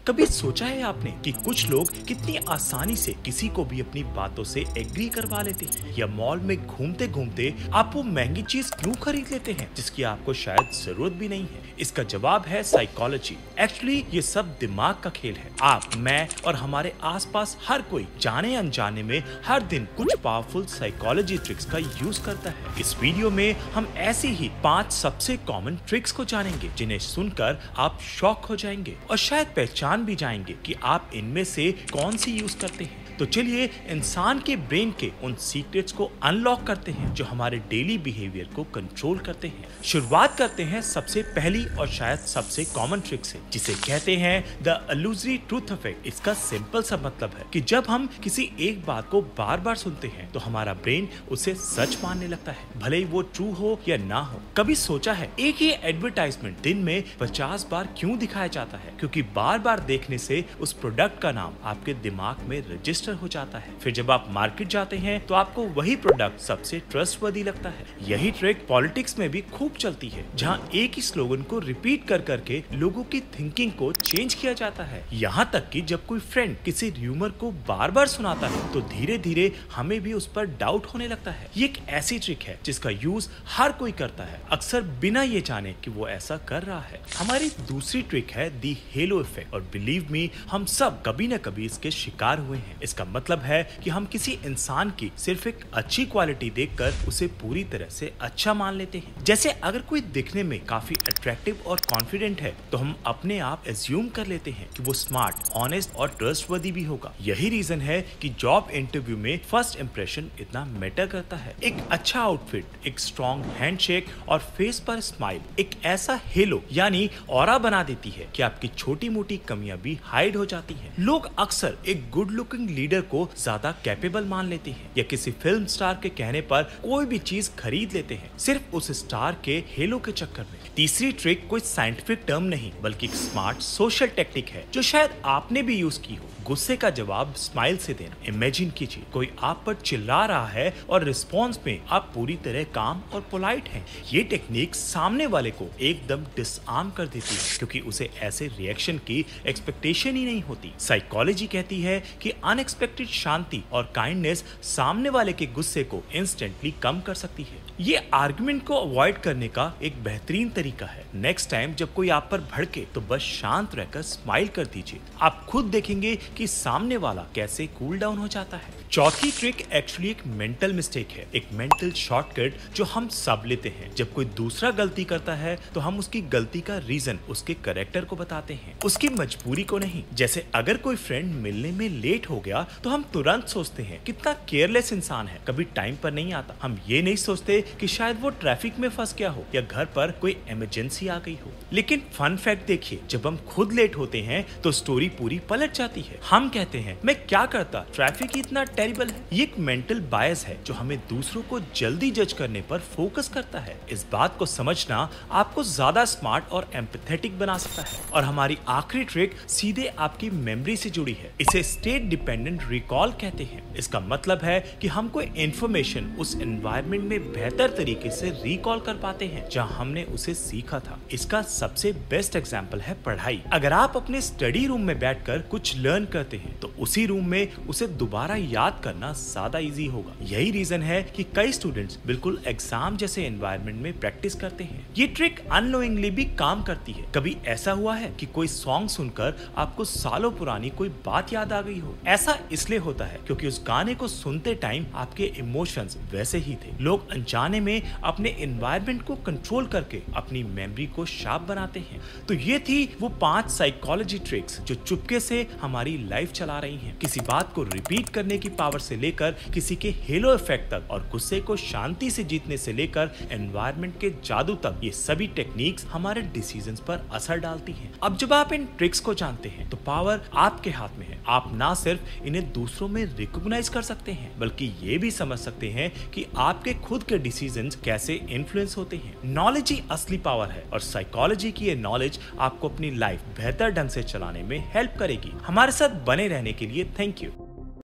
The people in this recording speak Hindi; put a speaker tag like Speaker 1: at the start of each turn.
Speaker 1: कभी सोचा है आपने कि कुछ लोग कितनी आसानी से किसी को भी अपनी बातों से एग्री करवा लेते हैं, या मॉल में घूमते घूमते आप वो महंगी चीज क्यों खरीद लेते हैं जिसकी आपको शायद जरूरत भी नहीं है? इसका जवाब है साइकोलॉजी। एक्चुअली ये सब दिमाग का खेल है। आप, मैं और हमारे आसपास हर कोई जाने अनजाने में हर दिन कुछ पावरफुल साइकोलॉजी ट्रिक्स का यूज करता है। इस वीडियो में हम ऐसी ही 5 सबसे कॉमन ट्रिक्स को जानेंगे जिन्हें सुनकर आप शॉक हो जाएंगे और शायद पहचान भी जाएंगे कि आप इनमें से कौन सी यूज करते हैं। तो चलिए इंसान के ब्रेन के उन सीक्रेट्स को अनलॉक करते हैं जो हमारे डेली बिहेवियर को कंट्रोल करते हैं। शुरुआत करते हैं सबसे पहली और शायद सबसे कॉमन ट्रिक से, जिसे कहते हैं द इल्यूजरी ट्रूथ इफेक्ट। इसका सिंपल सा मतलब है कि जब हम किसी एक बात को बार बार सुनते हैं तो हमारा ब्रेन उसे सच मानने लगता है, भले ही वो ट्रू हो या ना हो। कभी सोचा है एक ही एडवर्टाइजमेंट दिन में 50 बार क्यों दिखाया जाता है? क्योंकि बार बार देखने से उस प्रोडक्ट का नाम आपके दिमाग में रजिस्टर हो जाता है। फिर जब आप मार्केट जाते हैं तो आपको वही प्रोडक्ट सबसे ट्रस्टवर्दी लगता है। यही ट्रिक पॉलिटिक्स में भी खूब चलती है, जहां एक ही स्लोगन को रिपीट कर करके लोगों की थिंकिंग को चेंज किया जाता है। यहाँ तक कि जब कोई फ्रेंड किसी र्यूमर को बार बार सुनाता है तो धीरे धीरे हमें भी उस पर डाउट होने लगता है। ये एक ऐसी ट्रिक है जिसका यूज हर कोई करता है, अक्सर बिना ये जाने कि वो ऐसा कर रहा है। हमारी दूसरी ट्रिक है दी हेलो इफेक्ट, और बिलीव मी हम सब कभी न कभी इसके शिकार हुए हैं। इसका मतलब है कि हम किसी इंसान की सिर्फ एक अच्छी क्वालिटी देखकर उसे पूरी तरह से अच्छा मान लेते हैं। जैसे अगर कोई दिखने में काफी अट्रैक्टिव और कॉन्फिडेंट है तो हम अपने आप एज्यूम कर लेते हैं कि वो स्मार्ट, ऑनेस्ट और ट्रस्टवर्दी भी होगा। यही रीजन है कि जॉब इंटरव्यू में फर्स्ट इंप्रेशन इतना मैटर करता है। एक अच्छा आउटफिट, एक स्ट्रॉन्ग हैंडशेक और फेस पर स्माइल एक ऐसा हेलो यानी ऑरा बना देती है कि आपकी छोटी मोटी कमियां भी हाइड हो जाती हैं। लोग अक्सर एक गुड लुकिंग लीडर को ज्यादा कैपेबल मान लेते हैं, या किसी फिल्म स्टार के कहने पर कोई भी चीज खरीद लेते हैं सिर्फ उस स्टार के हेलो के चक्कर में। तीसरी ट्रिक कोई साइंटिफिक टर्म नहीं बल्कि एक स्मार्ट सोशल टेक्निक है जो शायद आपने भी यूज की हो। गुस्से का जवाब स्माइल से देना। इमेजिन कीजिए कोई आप पर चिल्ला रहा है और रिस्पॉन्स में आप पूरी तरह काम और पोलाइट हैं। ये टेक्निक सामने वाले को एकदम डिसआर्म कर देती है क्योंकि उसे ऐसे रिएक्शन की एक्सपेक्टेशन ही नहीं होती। साइकोलॉजी कहती है कि अनएक्सपेक्टेड शांति और काइंडनेस सामने वाले के गुस्से को इंस्टेंटली कम कर सकती है। ये आर्गुमेंट को अवॉइड करने का एक बेहतरीन तरीका है। नेक्स्ट टाइम जब कोई आप पर भड़के तो बस शांत रहकर स्माइल कर दीजिए। आप खुद देखेंगे कि सामने वाला कैसे कूल डाउन हो जाता है। चौथी ट्रिक एक्चुअली एक मेंटल मिस्टेक है, एक मेंटल शॉर्टकट जो हम सब लेते हैं। जब कोई दूसरा गलती करता है तो हम उसकी गलती का रीजन उसके कैरेक्टर को बताते हैं, उसकी मजबूरी को नहीं। जैसे अगर कोई फ्रेंड मिलने में लेट हो गया तो हम तुरंत सोचते हैं कितना केयरलेस इंसान है, कभी टाइम पर नहीं आता। हम ये नहीं सोचते कि शायद वो ट्रैफिक में फंस गया हो या घर पर कोई इमरजेंसी आ गई हो। लेकिन फन फैक्ट देखिए, जब हम खुद लेट होते हैं तो स्टोरी पूरी पलट जाती है। हम कहते हैं मैं क्या करता, ट्रैफिक ही इतना टेरिबल है। ये एक मेंटल बायस है जो हमें दूसरों को जल्दी जज करने पर फोकस करता है। इस बात को समझना आपको ज्यादा स्मार्ट और एम्पैथेटिक बना सकता है। और हमारी आखिरी ट्रिक सीधे आपकी मेमोरी से जुड़ी है। इसे स्टेट डिपेंडेंट रिकॉल कहते हैं। इसका मतलब है कि हम कोई इंफॉर्मेशन उस एनवायरनमेंट में बेहतर तरीके से रिकॉल कर पाते हैं जहां हमने उसे सीखा था। इसका सबसे बेस्ट एग्जांपल है पढ़ाई। अगर आप अपने स्टडी रूम में बैठकर कुछ लर्न करते हैं तो उसी रूम में उसे दोबारा याद करना ज्यादा इजी होगा। यही रीजन है कि कई स्टूडेंट्स बिल्कुल एग्जाम जैसे एनवायरनमेंट में प्रैक्टिस करते हैं। ये ट्रिक अननोइंगली भी काम करती है। कभी ऐसा हुआ है कि कोई सॉन्ग सुनकर आपको सालों पुरानी कोई बात याद आ गई हो? ऐसा इसलिए होता है क्योंकि उस गाने को सुनते टाइम आपके इमोशंस वैसे ही थे। लोग अनजाने में अपने एनवायरनमेंट को कंट्रोल करके अपनी मेमोरी को शार्प बनाते हैं। तो ये थी वो 5 साइकोलॉजी ट्रिक्स जो चुपके से हमारी लाइफ चला रही हैं। किसी बात को रिपीट करने की पावर से लेकर किसी के हेलो इफेक्ट तक, और गुस्से को शांति से जीतने से लेकर एनवायरनमेंट के जादू तक, ये सभी टेक्निक्स हमारे डिसीजंस पर असर डालती हैं। अब जब आप इन ट्रिक्स को जानते हैं तो पावर आपके हाथ में है। आप ना सिर्फ इन्हें दूसरों में रिकॉग्नाइज कर सकते हैं बल्कि ये भी समझ सकते हैं कि आपके खुद के डिसीजंस कैसे इन्फ्लुएंस होते हैं। नॉलेज ही असली पावर है और साइकोलॉजी की ये नॉलेज आपको अपनी लाइफ बेहतर ढंग से चलाने में हेल्प करेगी। हमारे साथ बने रहने के लिए थैंक यू।